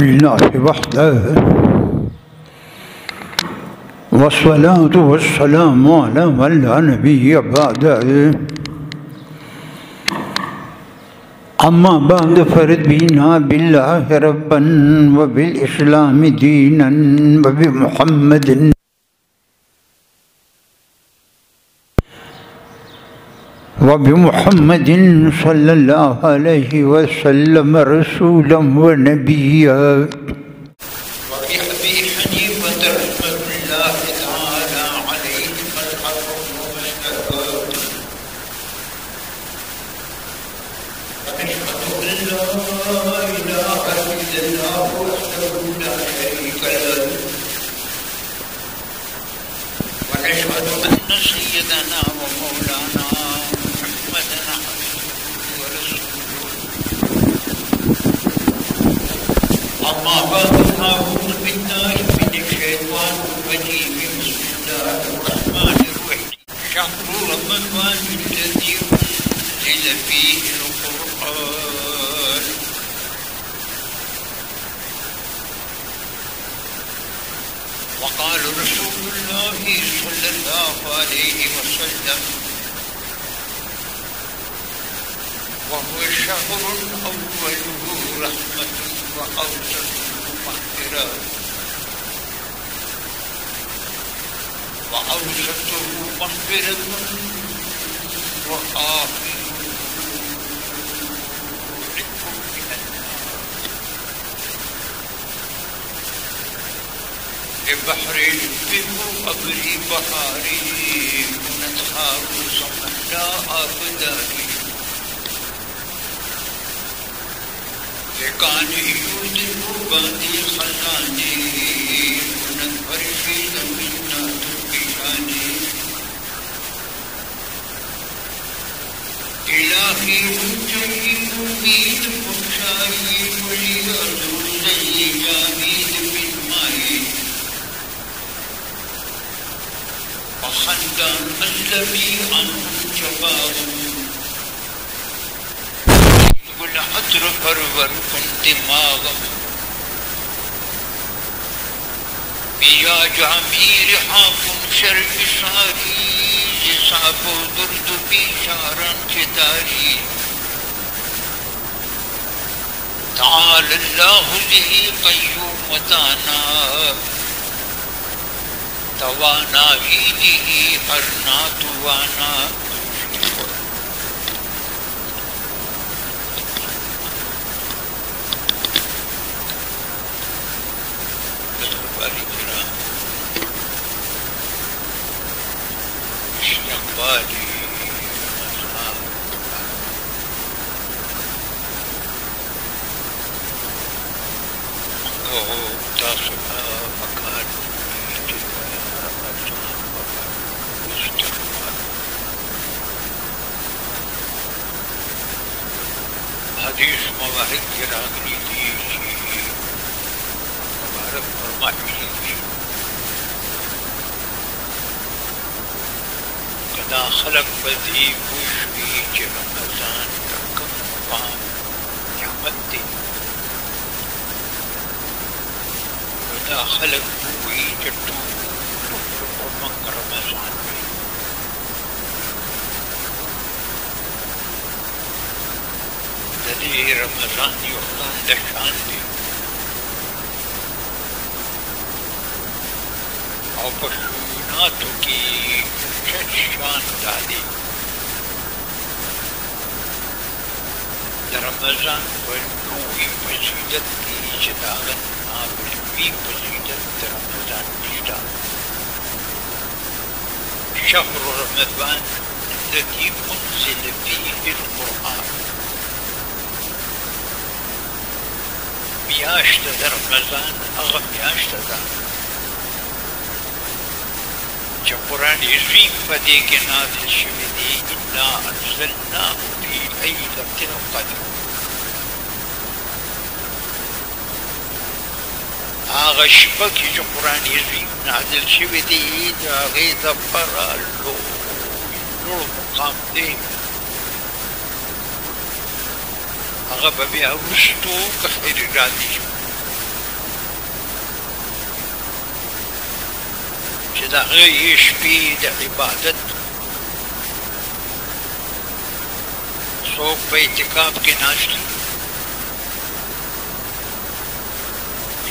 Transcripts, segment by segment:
لله وحده والصلاة والسلام على من لا نبي بعده أما بعد فرضينا بالله ربا وبالإسلام دينا وبمحمد صلى الله عليه وسلم رسولا ونبيا وبأبي حنيفة رحمة الله تعالى عليه مذهب ومشتهى ونشهد أن لا إله إلا الله وحده لا شريك له ونشهد أن سيدنا ومولانا محمدا عبده ورسوله أما بعد أعوذ بالله من الشيطان الرجيم بسم الله الرحمن الرحيم شهر رمضان الذي أنزل فيه القرآن وقال رسول الله صلى الله عليه وسلم وهو الشهر أوله رحمة وأوسطه مغفرة وآخره عتق من النار لبحر منه أبر بحاره منتهى سمحنا أبدانه لكانه يوجد بادي خزانه منتهى في زمنا تبشانه إلهي منتهي مميت مخشاي وليأذو زي جاميد بالماء وخندان أسلمي عنهم جباهم والعطر فرور كن دماغهم بيا جامير حاكم شرق ساري جساب درد بشارا كتاري تعالى الله ذي قيوم وتانا توانا عيده أرنا توانا استقبالي منه تصفى مكان حدیث مواحد کے راگنی دیجیے مبارک فرمائیے قدا خلق بدی خوشوی چه رمضان ترکم مقام نعمت دی قدا خلق ہوئی چٹو مک رمضان میں دلی رمضان یوختان دشان دی او پشوناتو کی شان دادی در رمضان ونوی فضیلت کی جداغت نابلوی فضیلت در رمضان نشتا شهر رمضان الذي أنزل فيه القرآن میاشت در رمضان اغا میاشت دا چه قرآن عظیم پدے کے نازل شوی دی انا انزلناه فی لیلة القدر آغا شپا کی جو قرآن عظیم نازل شوی دی دا غیظ پرا لوڑ مقام دے آغا ببی اوستو کخیر راضی شو دا غي شپې د عبادت څوک په اعتکاف کې ناست دي،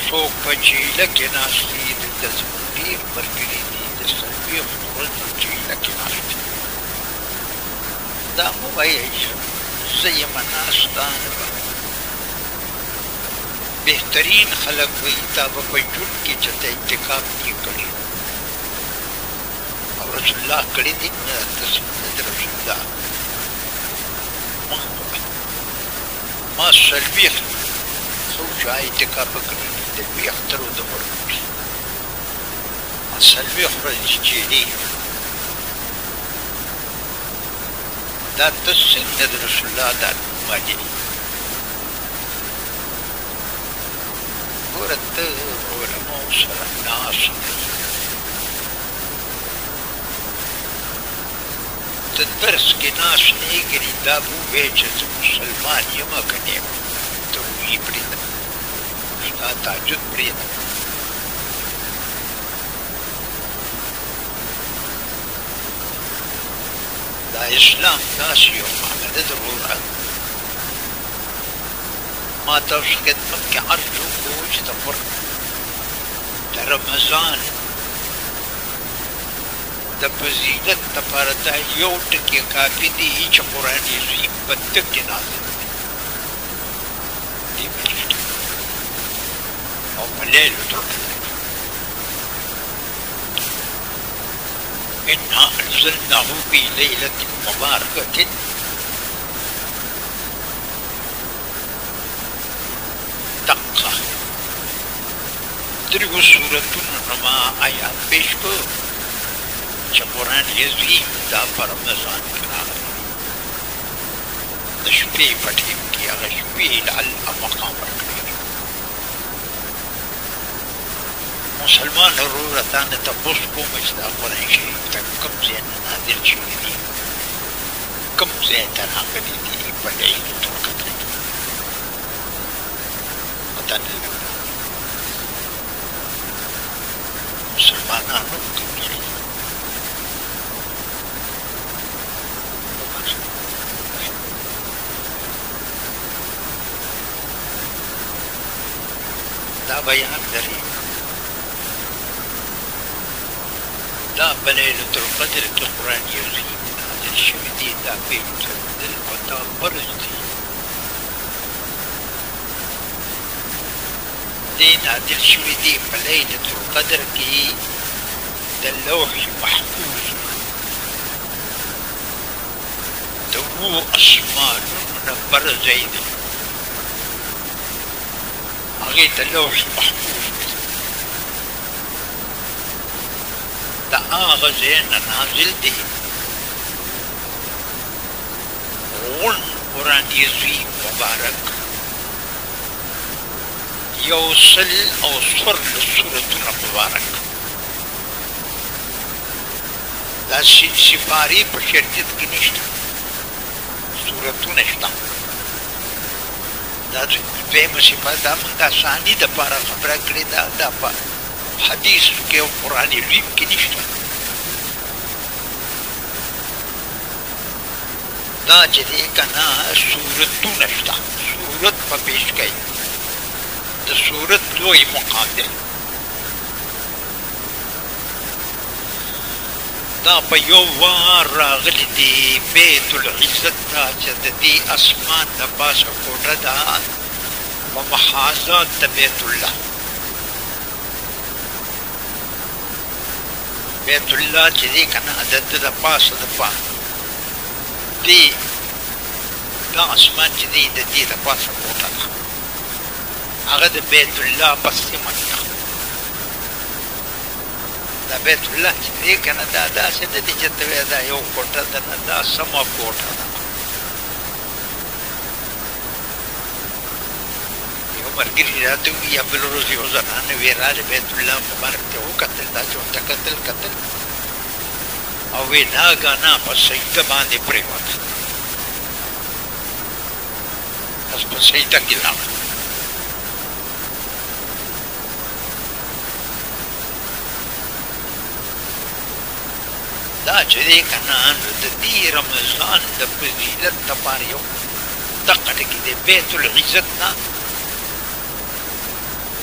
څوک په چیله کې ناست دي. دلته زموږ ډېر ملګري دي د څلوېښت ورځو چیله کې ناست دي. دا مه وایئ زه یمه ناسته نه به. بهترین خلک وایي تا به په ژوند کې چېرته اعتکاف نه کړی او رسول الله کړی دی نه د رسول الله. ما څلوېښت څو اعتکاف کړی دي د لوی اخترو د عمر کې. ما څلوېښت ورځې چیلې دا ته څنګه د رسول الله دا ماجي ګوره ته علماو سره ناست ته درس کې ناست نه یې ګنې دا به ووایې چې زه مسلمان یم که نه یم. ته روژې پرېږده، ستا تهجد پرېږده. دا اسلام داسې یو معامله ده وروره. ما تاسو خدمت کې عرض وکړو چې د رمضان د فضیلت دپاره دا یو ټکي کافي دی چې قرآن عظیم په ده کې نازل دی دې میاشت کې او په لیلة القدر. إنا أنزلناه في ليلة مباركة دقة. درېو سورتونو نه ما آیات پیش کړو چې قرآن عظیم دا په رمضان کې راغلی د شپې په ټیم کې هغه شپې لعله مقام ورکړی. مسلمان وروره تا نه تپوس کوم چې دا قرآن شریف ته کوم ځای نه نازل شوي دي، کوم ځای ته راغلي دي په لیلة القدر کې. پته نه لګي مسلمانانو کوم ځای دا بیان لري. دا په لیلة القدر کې قرآن عظیم نازل شوي دي. دا پېژندل او دا فرض دي. دې نازل شوي دي په لیلة القدر کې د لوح محفوظ د اوو اسمانونو نه بر ځای دی. هغې ته لوح محفوظ دی. دا هغه ځای نه نازل دی غون قرآن عظیم مبارک یو سل او څوارلس سورتونه مبارک. دا سپارې په شریعت کې نشته، سورتونه شته. دا دویمه صفت دا موږ آساني دپاره خبره کړې ده. دا په حدیث کې او قرآن عظیم کې نشته. دا چې دی که نه سورتونه شته، سورت په پیش کوي. د سورت لوی مقام دی. دا په یو وار راغلی دی بیت العزت ته چې د دې اسمان د پاسه کوټه ده په محاذات د بیت الله. بیت الله چې دی که نه د ده د پاسه د دې دا اسمان چې دی د دې د پاسه کوټه ده، هغه د بیت الله په سیمه کې ده. دا بیت الله چې دی که نه دا داسې نه دي چې ته وایې دا یو کوټه ده، نه دا سمه کوټه ده. یو ملګري راته ووایي یا بله ورځ یو زنانه وې راغې بیت الله مبارک ته وکتل، داسې ورته کتل او وی ناګانا په سجده باندې پرېوته، بس په سجده کې لاړه. دا چې دی که نه نو د دې رمضان د فضیلت دپاره یو دقه ټکي دی بیت العزت نه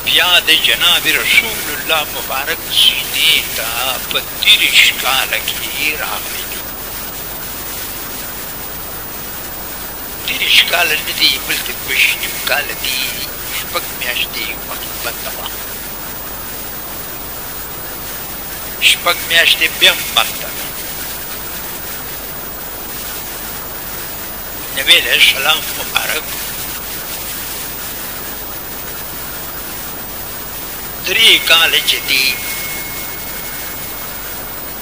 بیا د جناب رسول الله مبارک سینې ته په 30 کاله کې راغلی 30 کاله نه دي بلکې 2 کاله دي 6 میاشتې وخت بنده وه 6 میاشتې بیا هم بنده ده نبی علیه السلام مبارک 3 کاله چې دي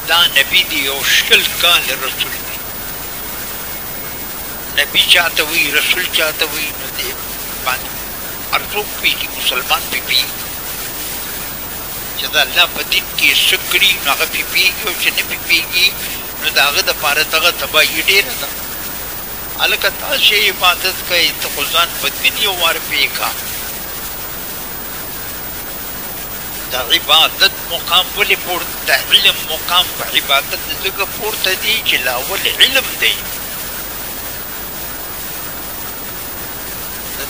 دا نبی دی یو 20 کاله رسول دی نبی چاہتا ہوئی رسول چاہتا ہوئی نو دے باندې ارزوک پیگی مسلمان پی پیگی چه دا اللہ پا دین کی سکری نو آغا پی پیگی و چه نپی پیگی نو دا آغا دا پارتاغا تبایی دیر دا علکہ تا سے عبادت کا اتخوزان پا دنیا وار پیگا دا عبادت مقام ولی پورت دا علم مقام پا عبادت دگا پورتا دی چلا ولی علم دی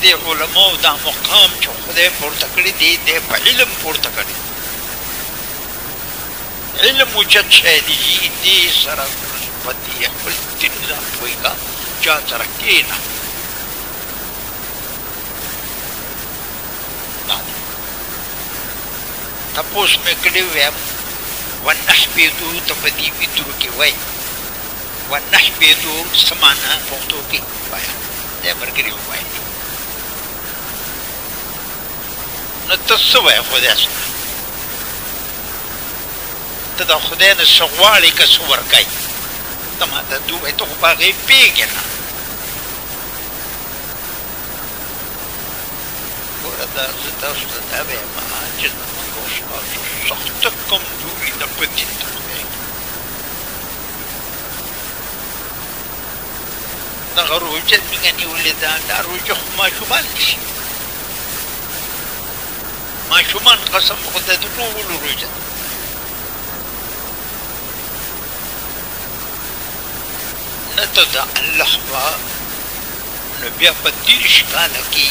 دے علماء دا مقام چو خدای پورتا کری دے پا علم پورتا کری علم وجد شایدی دے سرا پتی اخبر تنظام پوئی گا جا ترکینا تپوس میں کڑی ہوئے ونحبیدو تفدی بیدو کی وی ونحبیدو سمانا پوختو کی بایا دے مرگری ہوئی نتصوی خدای سنا تا دا خدای نسغوالی کس ورکای تا ما تا دوبای تو باقی پیگی نا گورا دا زتا ستا دا بے ما جنت روشنا سخت کم دوری دا پدین تا خدای دا روجت میگنی ولی دا روجه خما شبان نیشی ما شمان قسم خدا دلول روجت نتدع اللہ با نبیا پا 30 کالا کی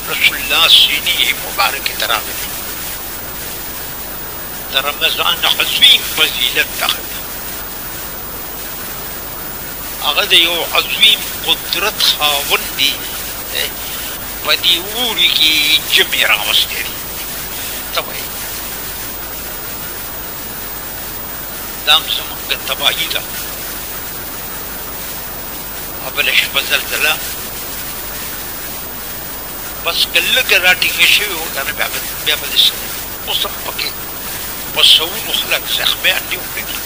رسول اللہ سینی مبارک تراغلی در رمضان عظیم فضیلت تخد اغد یو عظیم قدرت خاون دی پا دی اوری کی جمعی راوستے دی تبایی دام زمان تبایی دا ابلش بزلزلہ بس کلگ راٹی گشوی ہوگا نا بیا بدسن اسم پکی بسول خلق زخمیان دیو لگی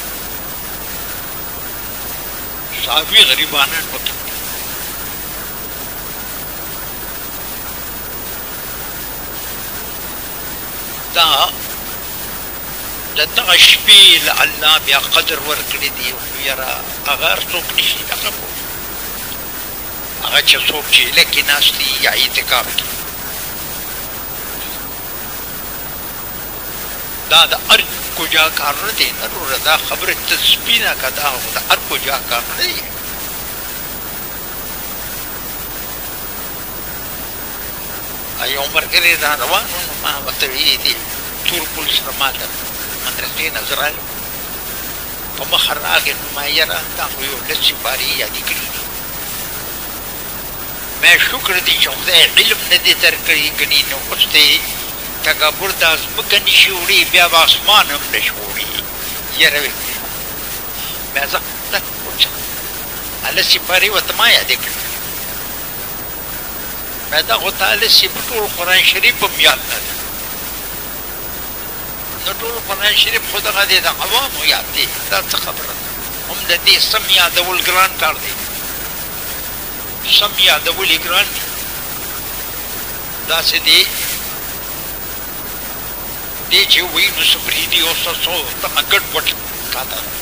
صحابی غریبانان پکی دا دغه شپې الله بیا قدر ورکړي دی یاره هغه څوک نشي دغه کولی هغه چې څوک چې لکې ناست دي یا اعتکاف کې دا د هر کجا کار نه دی نه دا خبره تسبینه که دا د هر کجا کار نه دی یو ملګری دا روان و نو ما ورته ویلي دي تور پولیس نه ما ته مدرسې نظر راغی په مخه راغی نو ما یاره دا خو یو لس سپارې یادې کړي دي میں شکر دی چې خدای علم نه دی درکړی ګنې نو اوس دی تکبر د ځمکه نشي وړي بیا به اسمان هم نشي وړي یاره ویلې مې زه هلس سپارې ورته ما یادې کړي میں دا غطالہ سی بطول قرآن شریف هم یاد نده نو طول قرآن شریف خود غدی دا عوامو یاد دی دا تا خبر هم دا دی سم یادول گران کار دی سم یادولی گران دی دا سی دی چه وی نو سپریدی او سو تا گڑ وٹ کاتا دا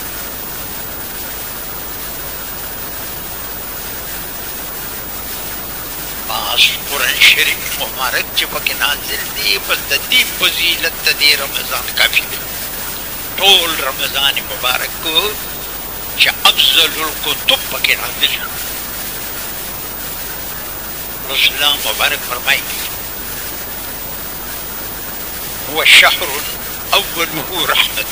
باس قرآن شریف مبارک چې پکې نازل دی بس د دې فضیلت د دې رمضان کافي دی ټول رمضان مبارک چې افضل الکتب پکې نازل شو. رسول الله مبارک فرمایي هو شهر اوله رحمت.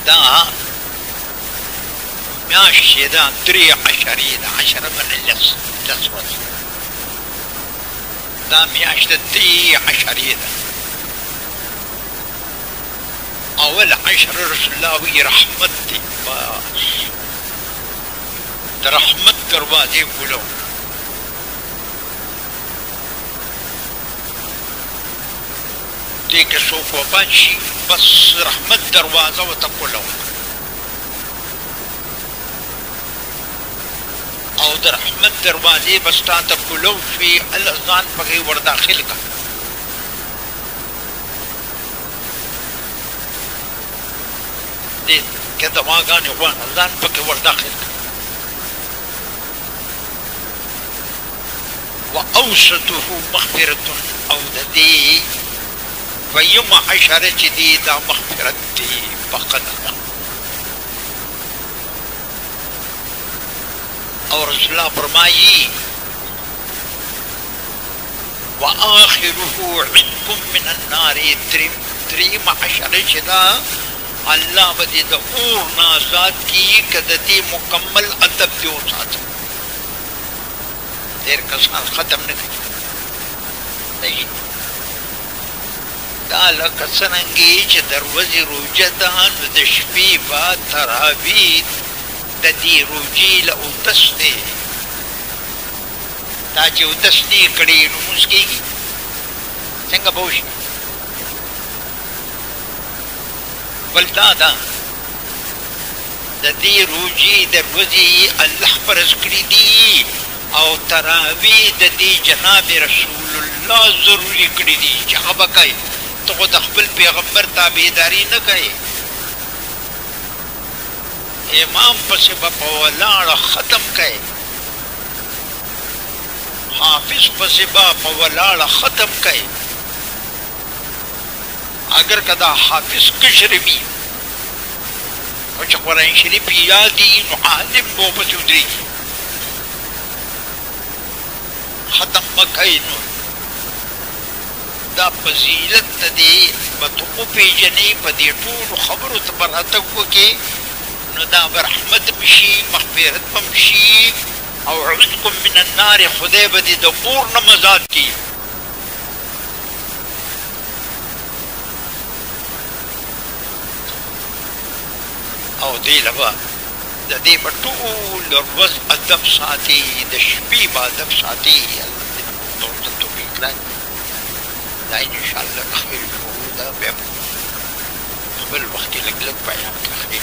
دا میاشت چې دا 13 ده، 10 من لس ورځې، دا میاشت 13 ده. اول 10 رسول الله وی رحمت دی، بس د رحمت دروازې کولو. دې کې څوک وفات شي بس رحمت دروازه ورته کولو، او د رحمت دروازې بس تا ته کولو شي، الله ځان پکې ور داخل کا. دې کې دواګانې غواړه ځان پکې ور داخل کا. واوسطه مغفرة، او د دې ویم 10 چې دی دا مغفرت دی، بخښنه ده. او رسول الله فرمایي واخره عتق من النار. دریم 10 چې دا الله به دې د اور نه آزاد کړي که د دې مکمل ادب دې وساتي. ډېر کسان ختم نه کوي. دا لکه څرنګې چې د ورځې روژه ده، نو د شپې به تراویح د دې روژې له اودس دی. دا چې اودس نه یې کړی نو لمونځ کېږي څنګه به وشي؟ بل دا ده د دې روژې د ورځې الله فرض کړي دي، او تراویح د دې جناب رسول الله ضروري کړي دي چې هغه به کوي. ته خو د خپل پیغمبر تابعداري نه کوي، امام پسې به په ولاړه ختم کوي، حافظ پسې به په ولاړه ختم کوي. اگر که دا حافظ کشر وي او چې قرآن شریف یې یاد وي نو عالم به ورپسې ودرېږي، ختم به کوي. نو دا فضیلت ته دی به ته وپېژنې، په دې ټولو خبرو ته به راتګ وکړې، نو دا به رحمت هم شي، مغفرت هم شي، او عتق من النار، خدای به دې د اور نه آزاد کړي. او دې له به د دې به ټوله ورځ ادب ساتي، د شپې به ادب ساتي. الله دې موږ ته توفیق راکړي. دا انشاءالله خیر شروع ده، بیا خپل وخت کې لږ بیان کړه.